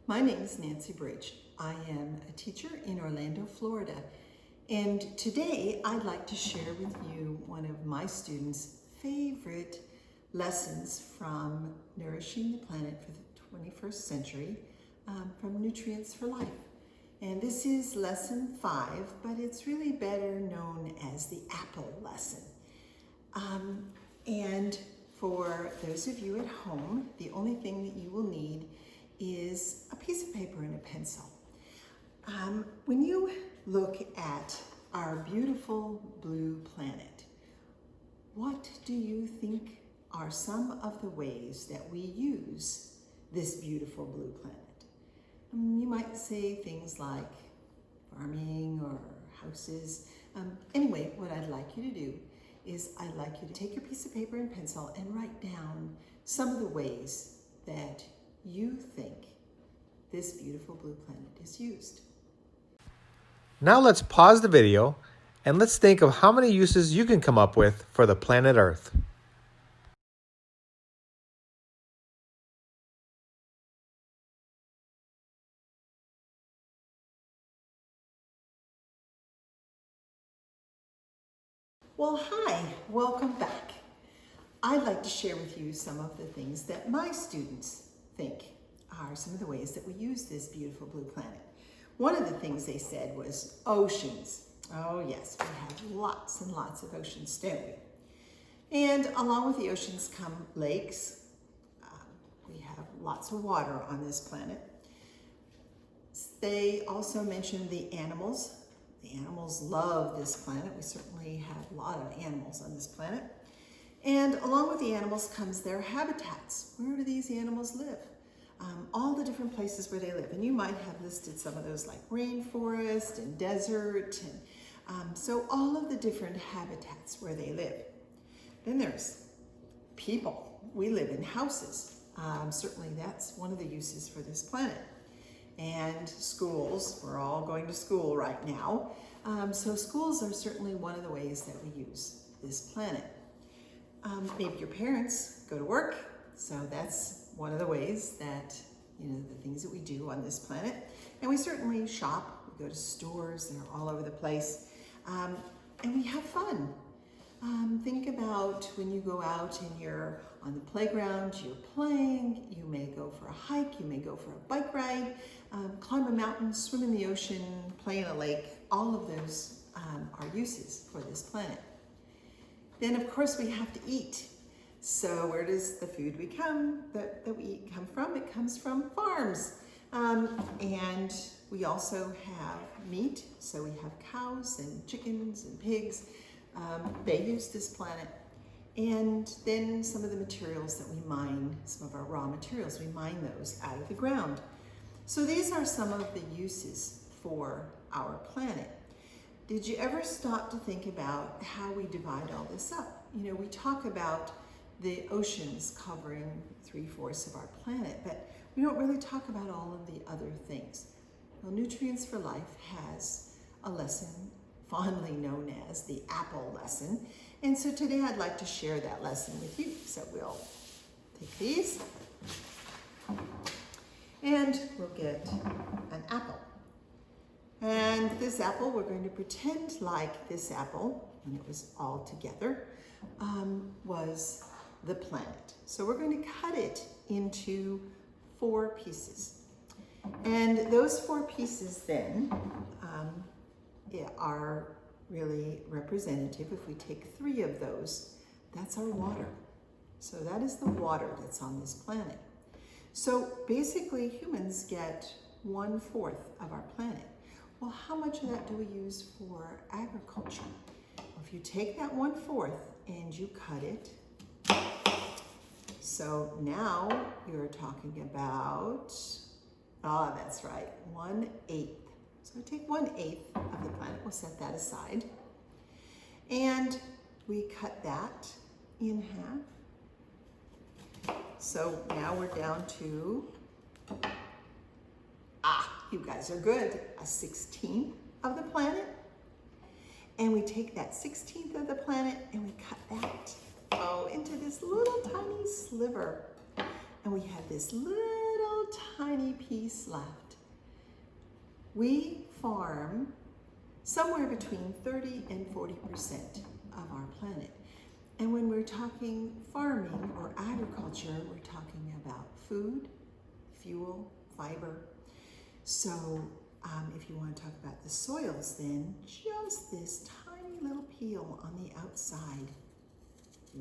My name is Nancy Bridge. I am a teacher in Orlando, Florida, and today I'd like to share with you one of my students' favorite lessons from Nourishing the Planet for the 21st Century from Nutrients for Life. And this is lesson 5, but it's really better known as the apple lesson. And for those of you at home, the only thing that you will need is a piece of paper and a pencil. When you look at our beautiful blue planet, what do you think are some of the ways that we use this beautiful blue planet? You might say things like farming or houses. Anyway, what I'd like you to do is I'd like you to take your piece of paper and pencil and write down some of the ways that you think this beautiful blue planet is used. Now let's pause the video and let's think of how many uses you can come up with for the planet Earth. Well, hi, welcome back. I'd like to share with you some of the things that my students think are some of the ways that we use this beautiful blue planet. One of the things they said was oceans. Oh yes, we have lots and lots of oceans, don't we? And along with the oceans come lakes. We have lots of water on this planet. They also mentioned the animals. The animals love this planet. We certainly have a lot of animals on this planet. And along with the animals comes their habitats. Where do these animals live? All the different places where they live. And you might have listed some of those like rainforest and desert. And so all of the different habitats where they live. Then there's people. We live in houses. Certainly that's one of the uses for this planet. And schools, we're all going to school right now. So schools are certainly one of the ways that we use this planet. Maybe your parents go to work, so that's one of the ways that, the things that we do on this planet. And we certainly shop, we go to stores, they're all over the place, and we have fun. Think about when you go out and you're on the playground, you're playing, you may go for a hike, you may go for a bike ride, climb a mountain, swim in the ocean, play in a lake. All of those are uses for this planet. Then of course we have to eat. So where does the food we eat come from? It comes from farms. And we also have meat. So we have cows and chickens and pigs. They use this planet. And then some of the materials that we mine, some of our raw materials, we mine those out of the ground. So these are some of the uses for our planet. Did you ever stop to think about how we divide all this up? We talk about the oceans covering 3/4 of our planet, but we don't really talk about all of the other things. Well, Nutrients for Life has a lesson fondly known as the apple lesson. And so today I'd like to share that lesson with you. So we'll take these and we'll get an apple. And this apple, we're going to pretend like this apple, when it was all together, was the planet. So we're going to cut it into 4 pieces. And those 4 pieces then are really representative. If we take 3 of those, that's our water. So that is the water that's on this planet. So basically humans get 1/4 of our planet. Well, how much of that do we use for agriculture? Well, if you take that 1/4 and you cut it, so now you're talking about, that's right, 1/8. So take 1/8 of the planet, we'll set that aside. And we cut that in half. So now we're down to, you guys are good, a 1/16 of the planet. And we take that 1/16 of the planet and we cut that into this little tiny sliver. And we have this little tiny piece left. We farm somewhere between 30 and 40% of our planet. And when we're talking farming or agriculture, we're talking about food, fuel, fiber. So if you want to talk about the soils, then just this tiny little peel on the outside,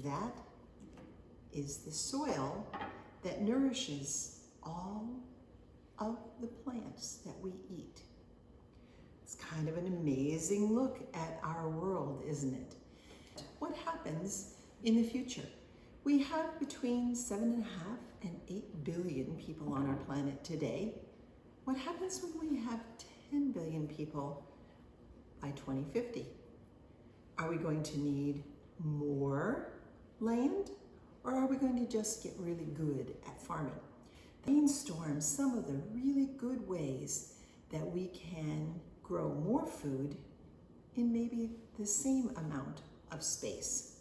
that is the soil that nourishes all of the plants that we eat. It's kind of an amazing look at our world, isn't it? What happens in the future? We have between 7.5 and 8 billion people on our planet today. What happens when we have 10 billion people by 2050? Are we going to need more land, or are we going to just get really good at farming? Brainstorm some of the really good ways that we can grow more food in maybe the same amount of space.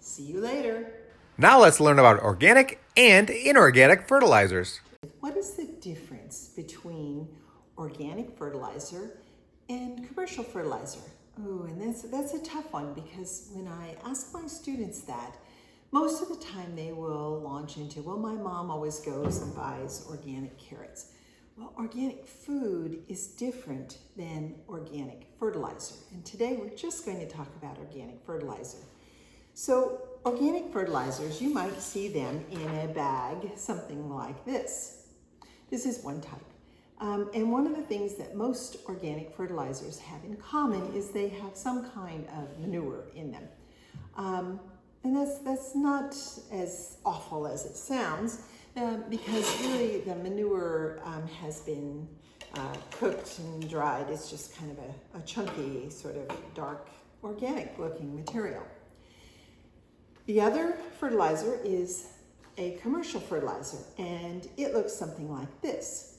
See you later. Now let's learn about organic and inorganic fertilizers. What is the difference between organic fertilizer and commercial fertilizer? Oh, and that's a tough one, because when I ask my students that, most of the time they will launch into, well, my mom always goes and buys organic carrots. Well, organic food is different than organic fertilizer. And today we're just going to talk about organic fertilizer. So organic fertilizers, you might see them in a bag, something like this. This is one type. And one of the things that most organic fertilizers have in common is they have some kind of manure in them. And that's not as awful as it sounds, because really the manure has been cooked and dried. It's just kind of a chunky, sort of dark, organic looking material. The other fertilizer is a commercial fertilizer, and it looks something like this.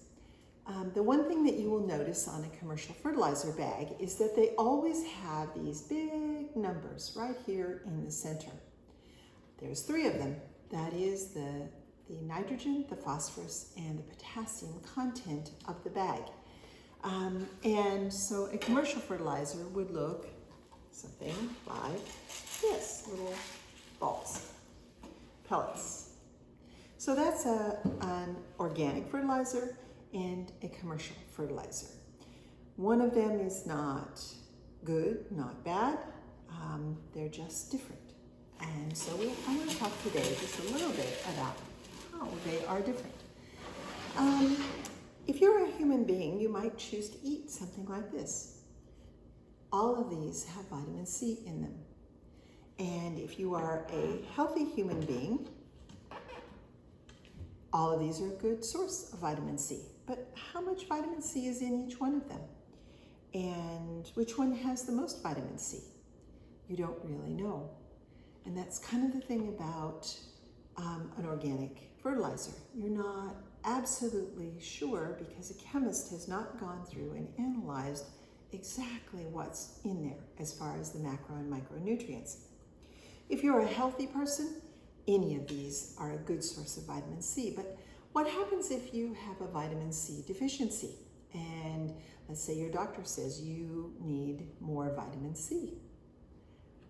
The one thing that you will notice on a commercial fertilizer bag is that they always have these big numbers right here in the center. There's 3 of them. That is the nitrogen, the phosphorus, and the potassium content of the bag. And so a commercial fertilizer would look something like this, little balls, pellets. So that's an organic fertilizer and a commercial fertilizer. One of them is not good, not bad. They're just different. And so I'm going to talk today just a little bit about how they are different. If you're a human being, you might choose to eat something like this. All of these have vitamin C in them. And if you are a healthy human being, all of these are a good source of vitamin C. But how much vitamin C is in each one of them? And which one has the most vitamin C? You don't really know. And that's kind of the thing about an organic fertilizer. You're not absolutely sure, because a chemist has not gone through and analyzed exactly what's in there as far as the macro and micronutrients. If you're a healthy person, any of these are a good source of vitamin C. But what happens if you have a vitamin C deficiency? And let's say your doctor says you need more vitamin C.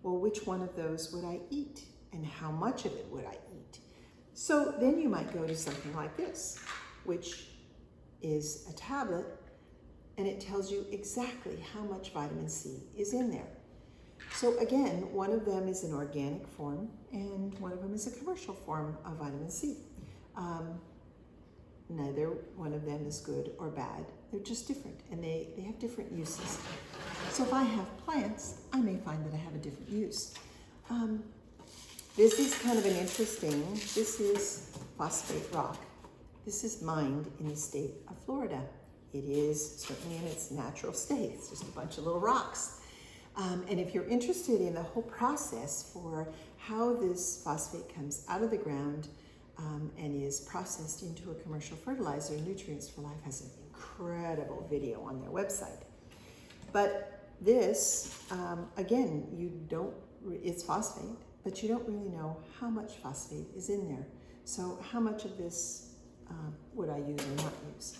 Well, which one of those would I eat? And how much of it would I eat? So then you might go to something like this, which is a tablet, and it tells you exactly how much vitamin C is in there. So again, one of them is an organic form, and one of them is a commercial form of vitamin C. Neither one of them is good or bad. They're just different, and they have different uses. So if I have plants, I may find that I have a different use. This is kind of an interesting, this is phosphate rock. This is mined in the state of Florida. It is certainly in its natural state. It's just a bunch of little rocks. And if you're interested in the whole process for how this phosphate comes out of the ground and is processed into a commercial fertilizer, Nutrients for Life has an incredible video on their website. But this, again, it's phosphate, but you don't really know how much phosphate is in there. So how much of this would I use or not use.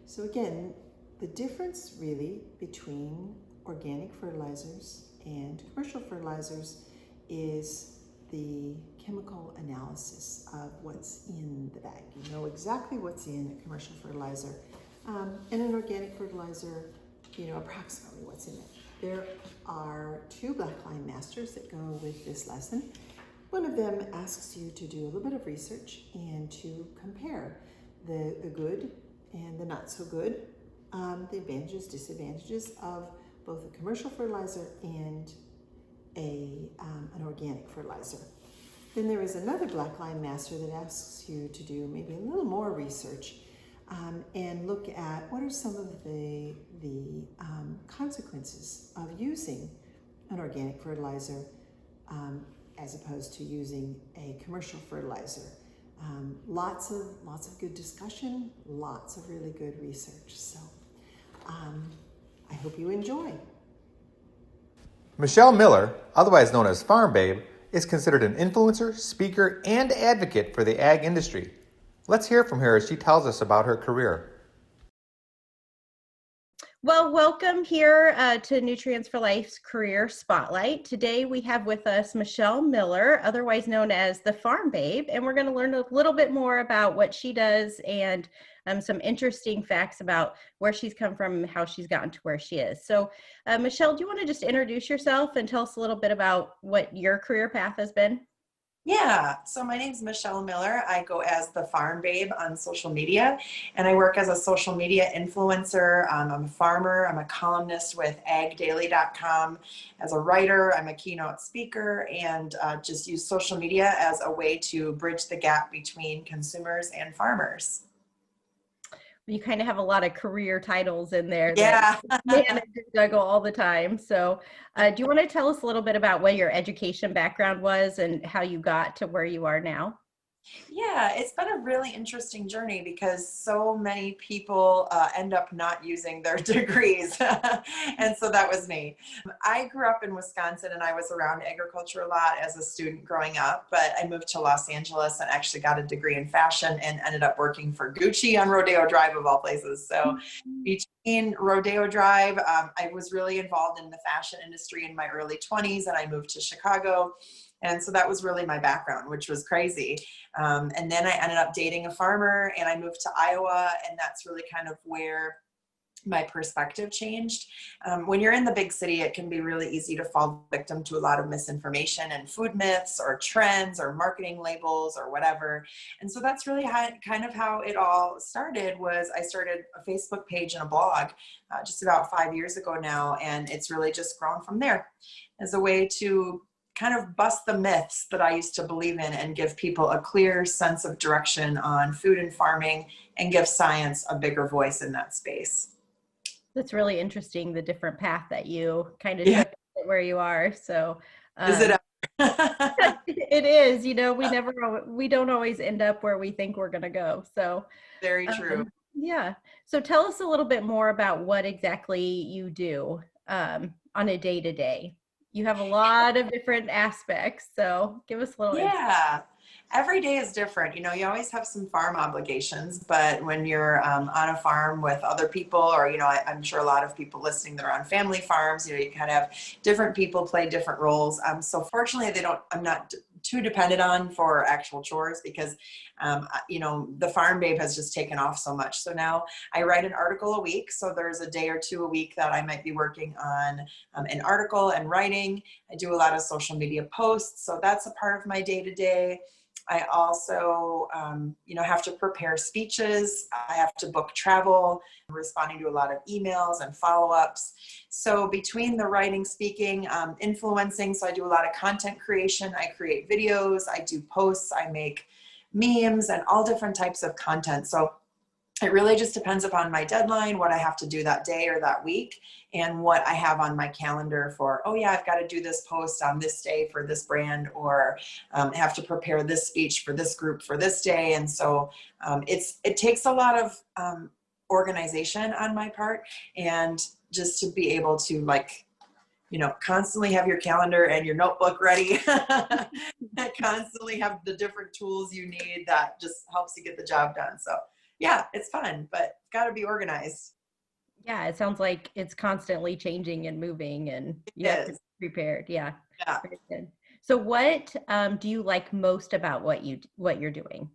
So again, the difference really between organic fertilizers and commercial fertilizers is the chemical analysis of what's in the bag. You know exactly what's in a commercial fertilizer, and an organic fertilizer, you know approximately what's in it. There are 2 Blackline Masters that go with this lesson. One of them asks you to do a little bit of research and to compare the good and the not so good, the advantages, disadvantages of both a commercial fertilizer and an organic fertilizer. Then there is another Blackline Master that asks you to do maybe a little more research and look at what are some of the consequences of using an organic fertilizer as opposed to using a commercial fertilizer. Lots of good discussion, lots of really good research. So I hope you enjoy. Michelle Miller, otherwise known as Farm Babe, is considered an influencer, speaker, and advocate for the ag industry. Let's hear from her as she tells us about her career. Well, welcome here to Nutrients for Life's Career Spotlight. Today we have with us Michelle Miller, otherwise known as the Farm Babe, and we're going to learn a little bit more about what she does and some interesting facts about where she's come from and how she's gotten to where she is. So, Michelle, do you want to just introduce yourself and tell us a little bit about what your career path has been? Yeah, so my name's Michelle Miller. I go as the Farm Babe on social media, and I work as a social media influencer. I'm a farmer. I'm a columnist with agdaily.com. As a writer, I'm a keynote speaker, and just use social media as a way to bridge the gap between consumers and farmers. You kind of have a lot of career titles in there Yeah. that manage and juggle all the time. So do you want to tell us a little bit about what your education background was and how you got to where you are now? Yeah, it's been a really interesting journey because so many people end up not using their degrees. And so that was me. I grew up in Wisconsin and I was around agriculture a lot as a student growing up, but I moved to Los Angeles and actually got a degree in fashion and ended up working for Gucci on Rodeo Drive of all places. So between Rodeo Drive, I was really involved in the fashion industry in my early 20s, and I moved to Chicago. And so that was really my background, which was crazy. And then I ended up dating a farmer and I moved to Iowa, and that's really kind of where my perspective changed. When you're in the big city, it can be really easy to fall victim to a lot of misinformation and food myths or trends or marketing labels or whatever. And so that's really kind of how it all started. Was I started a Facebook page and a blog just about 5 years ago now, and it's really just grown from there as a way to kind of bust the myths that I used to believe in and give people a clear sense of direction on food and farming and give science a bigger voice in that space. That's really interesting, the different path that you kind of took where you are. So is it? it is, you know, we don't always end up where we think we're going to go. So very true. Yeah. So tell us a little bit more about what exactly you do on a day-to-day. You have a lot of different aspects, so give us a little insight. Every day is different. You know, you always have some farm obligations, but when you're on a farm with other people, or, you know, I'm sure a lot of people listening that are on family farms, you know, you kind of have different people play different roles. So fortunately, I'm not too dependent on for actual chores because, you know, the Farm Babe has just taken off so much. So now I write an article a week. So there's a day or two a week that I might be working on an article and writing. I do a lot of social media posts. So that's a part of my day-to-day. I also, you know, have to prepare speeches. I have to book travel, responding to a lot of emails and follow-ups. So between the writing, speaking, influencing, so I do a lot of content creation. I create videos, I do posts, I make memes and all different types of content. So it really just depends upon my deadline, what I have to do that day or that week, and what I have on my calendar for, oh yeah, I've got to do this post on this day for this brand, or have to prepare this speech for this group for this day. And so it takes a lot of organization on my part, and just to be able to, like, constantly have your calendar and your notebook ready. Constantly have the different tools you need that just helps you get the job done. So yeah, it's fun, but got to be organized. Yeah, it sounds like it's constantly changing and moving, and you have It to is. be prepared. Yeah, Yeah. very good. So, what do you like most about what you're doing?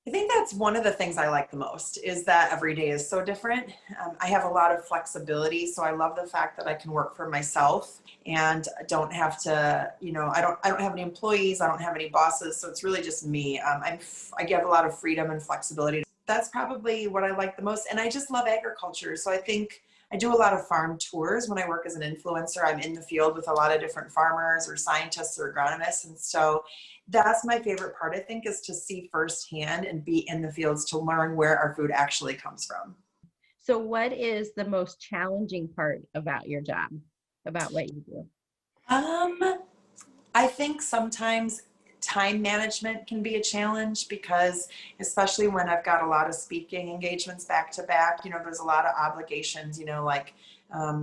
I think that's one of the things I like the most is that every day is so different. I have a lot of flexibility, so I love the fact that I can work for myself and don't have to, I don't have any employees, I don't have any bosses, so it's really just me. I get a lot of freedom and flexibility. That's probably what I like the most, and I just love agriculture. So I think I do a lot of farm tours when I work as an influencer. I'm in the field with a lot of different farmers or scientists or agronomists, and so that's my favorite part, I think, is to see firsthand and be in the fields to learn where our food actually comes from. So, what is the most challenging part about your job, about what you do? Um, I think sometimes time management can be a challenge because especially when I've got a lot of speaking engagements back to back, there's a lot of obligations, like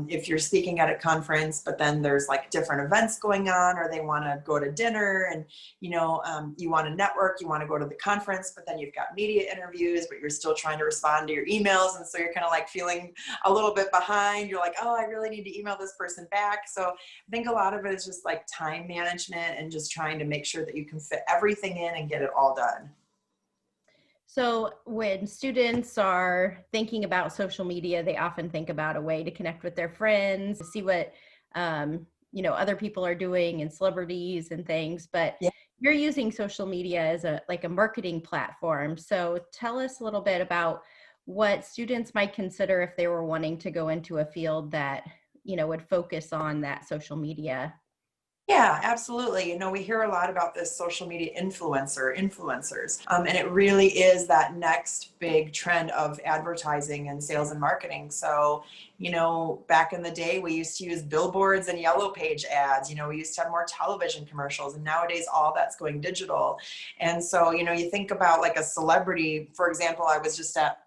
if you're speaking at a conference, but then there's like different events going on, or they want to go to dinner and, you want to network, you want to go to the conference, but then you've got media interviews, but you're still trying to respond to your emails. And so you're kind of like feeling a little bit behind. You're like, oh, I really need to email this person back. So I think a lot of it is just like time management and just trying to make sure that you can fit everything in and get it all done. So, when students are thinking about social media, they often think about a way to connect with their friends, see what other people are doing and celebrities and things. But Yeah. you're using social media as a marketing platform. So, tell us a little bit about what students might consider if they were wanting to go into a field that would focus on that social media. Yeah, absolutely. We hear a lot about this social media influencers, and it really is that next big trend of advertising and sales and marketing. So, back in the day, we used to use billboards and yellow page ads. We used to have more television commercials, and nowadays all that's going digital. And so, you think about like a celebrity, for example. I was just at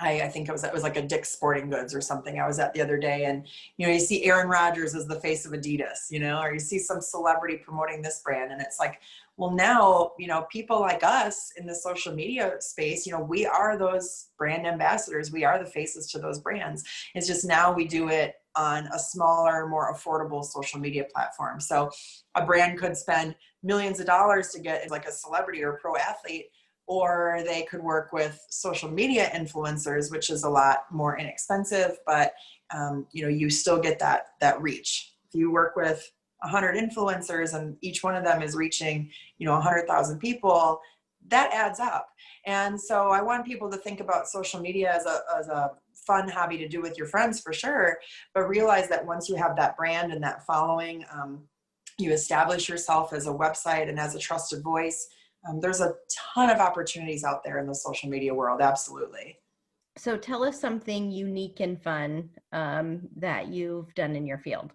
I think it was like a Dick's Sporting Goods or something I was at the other day. And, you see Aaron Rodgers as the face of Adidas, or you see some celebrity promoting this brand. And it's like, well, now, people like us in the social media space, we are those brand ambassadors. We are the faces to those brands. It's just now we do it on a smaller, more affordable social media platform. So a brand could spend millions of dollars to get like a celebrity or a pro athlete, or they could work with social media influencers, which is a lot more inexpensive, but you still get that reach. If you work with 100 influencers and each one of them is reaching 100,000 people, that adds up. And so I want people to think about social media as a fun hobby to do with your friends for sure, but realize that once you have that brand and that following, you establish yourself as a website and as a trusted voice. There's a ton of opportunities out there in the social media world. Absolutely. So, tell us something unique and fun that you've done in your field.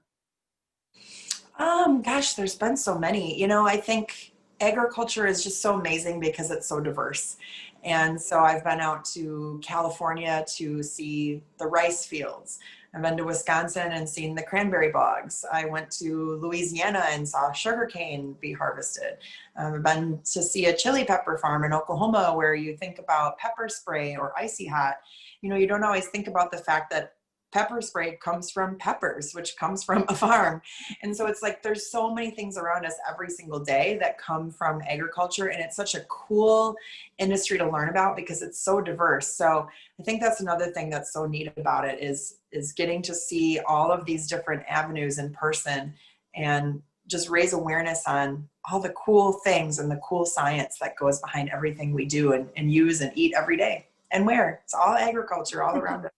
Gosh, there's been so many. I think agriculture is just so amazing because it's so diverse. And so I've been out to California to see the rice fields. I've been to Wisconsin and seen the cranberry bogs. I went to Louisiana and saw sugarcane be harvested. I've been to see a chili pepper farm in Oklahoma where you think about pepper spray or icy hot. You don't always think about the fact that pepper spray comes from peppers, which comes from a farm. And so it's like there's so many things around us every single day that come from agriculture. And it's such a cool industry to learn about because it's so diverse. So I think that's another thing that's so neat about it is getting to see all of these different avenues in person and just raise awareness on all the cool things and the cool science that goes behind everything we do and use and eat every day and wear. It's all agriculture all around us.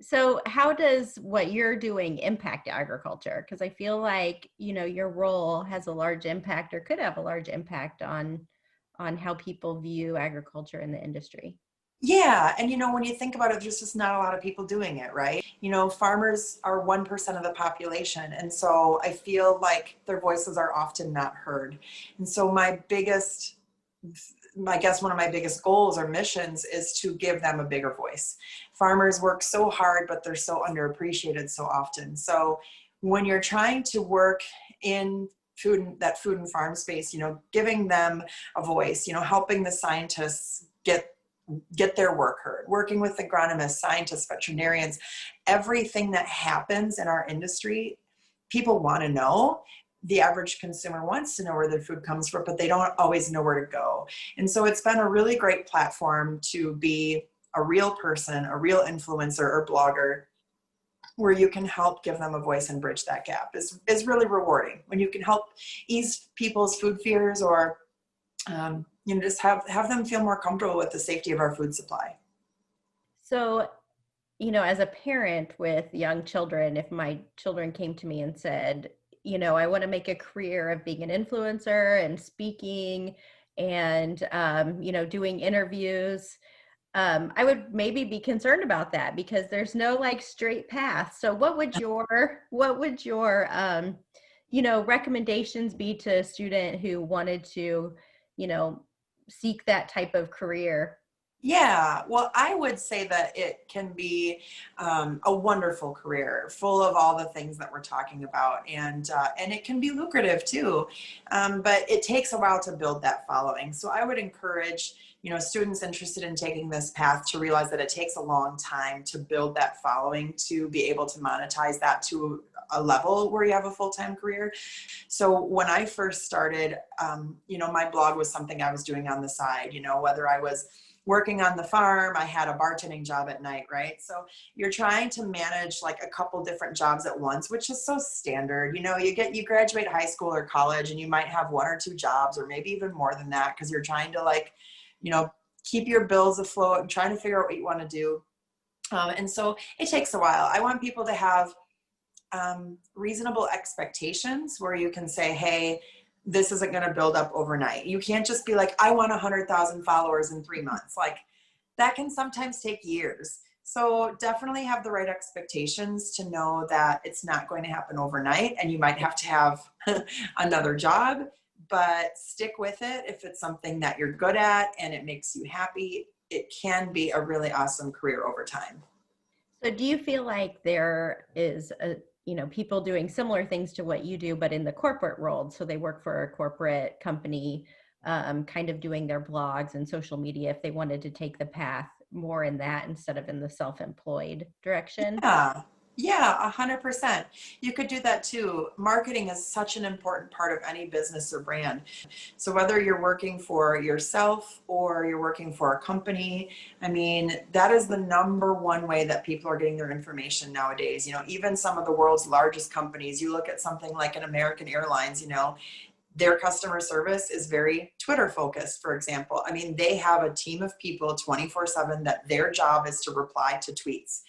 So, how does what you're doing impact agriculture? Because I feel like, your role has a large impact or could have a large impact on how people view agriculture in the industry. Yeah. And, when you think about it, there's just not a lot of people doing it, right? Farmers are 1% of the population. And so I feel like their voices are often not heard. And so I guess one of my biggest goals or missions is to give them a bigger voice. farmers work so hard, but they're so underappreciated so often. So when you're trying to work in that food and farm space, you know, giving them a voice, you know, helping the scientists get their work heard, working with agronomists, scientists, veterinarians, everything that happens in our industry, people want to know. The average consumer wants to know where their food comes from, but they don't always know where to go. And so it's been a really great platform to be a real person, a real influencer or blogger, where you can help give them a voice and bridge that gap is really rewarding. When you can help ease people's food fears, or you know, just have them feel more comfortable with the safety of our food supply. So, you know, as a parent with young children, if my children came to me and said, you know, I want to make a career of being an influencer and speaking and, you know, doing interviews, I would maybe be concerned about that because there's no like straight path. So what would your, you know, recommendations be to a student who wanted to, you know, seek that type of career? Yeah, well, I would say that it can be a wonderful career, full of all the things that we're talking about, and it can be lucrative too. But it takes a while to build that following. So I would encourage, you know, students interested in taking this path to realize that it takes a long time to build that following, to be able to monetize that to a level where you have a full-time career. So when I first started, you know, my blog was something I was doing on the side, you know, whether I was working on the farm, I had a bartending job at night, right? So you're trying to manage like a couple different jobs at once, which is so standard. You know, you graduate high school or college and you might have one or two jobs, or maybe even more than that, because you're trying to, like, you know, keep your bills afloat and trying to figure out what you want to do. And so it takes a while. I want people to have reasonable expectations where you can say, hey, this isn't going to build up overnight. You can't just be like, I want 100,000 followers in 3 months. Like, that can sometimes take years. So definitely have the right expectations to know that it's not going to happen overnight, and you might have to have another job, but stick with it. If it's something that you're good at and it makes you happy, it can be a really awesome career over time. So do you feel like there is you know, people doing similar things to what you do, but in the corporate world? So they work for a corporate company, kind of doing their blogs and social media, if they wanted to take the path more in that instead of in the self-employed direction? Yeah, 100%. You could do that too. Marketing is such an important part of any business or brand. So whether you're working for yourself or you're working for a company, I mean, that is the number one way that people are getting their information nowadays. You know, even some of the world's largest companies, you look at something like an American Airlines, you know, their customer service is very Twitter focused, for example. I mean, they have a team of people 24/7 that their job is to reply to tweets.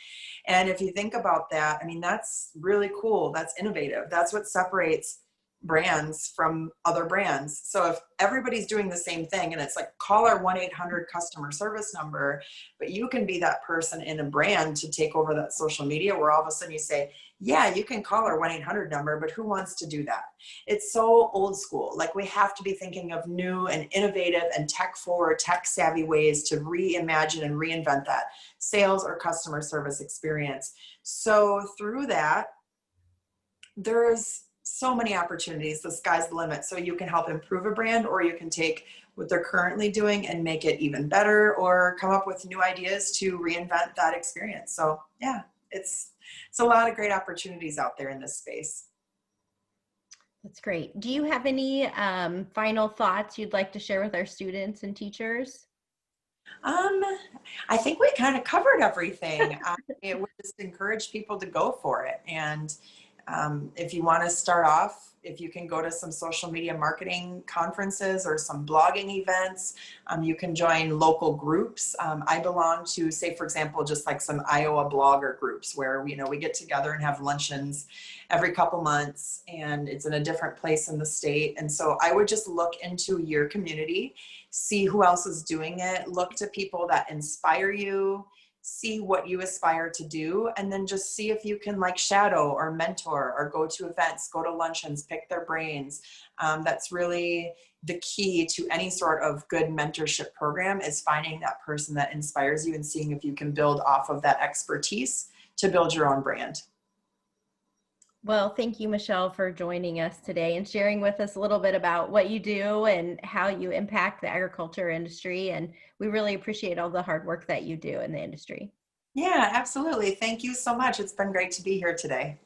And if you think about that, I mean, that's really cool. That's innovative. That's what separates brands from other brands. So if everybody's doing the same thing, and it's like, call our 1-800 customer service number, but you can be that person in a brand to take over that social media, where all of a sudden you say, yeah, you can call our 1-800 number, but who wants to do that? It's so old school. Like, we have to be thinking of new and innovative and tech forward, tech savvy ways to reimagine and reinvent that sales or customer service experience. So through that, there's so many opportunities. The sky's the limit. So you can help improve a brand, or you can take what they're currently doing and make it even better, or come up with new ideas to reinvent that experience. So yeah, it's a lot of great opportunities out there in this space. That's great. Do you have any final thoughts you'd like to share with our students and teachers? I think we kind of covered everything. It would just encourage people to go for it. And if you want to start off, if you can go to some social media marketing conferences or some blogging events, you can join local groups. I belong to, say, for example, just like some Iowa blogger groups where, you know, we get together and have luncheons every couple months, and it's in a different place in the state. And so I would just look into your community, see who else is doing it, look to people that inspire you, see what you aspire to do, and then just see if you can like shadow or mentor or go to events, go to luncheons, pick their brains. That's really the key to any sort of good mentorship program, is finding that person that inspires you and seeing if you can build off of that expertise to build your own brand. Well, thank you, Michelle, for joining us today and sharing with us a little bit about what you do and how you impact the agriculture industry. And we really appreciate all the hard work that you do in the industry. Yeah, absolutely. Thank you so much. It's been great to be here today.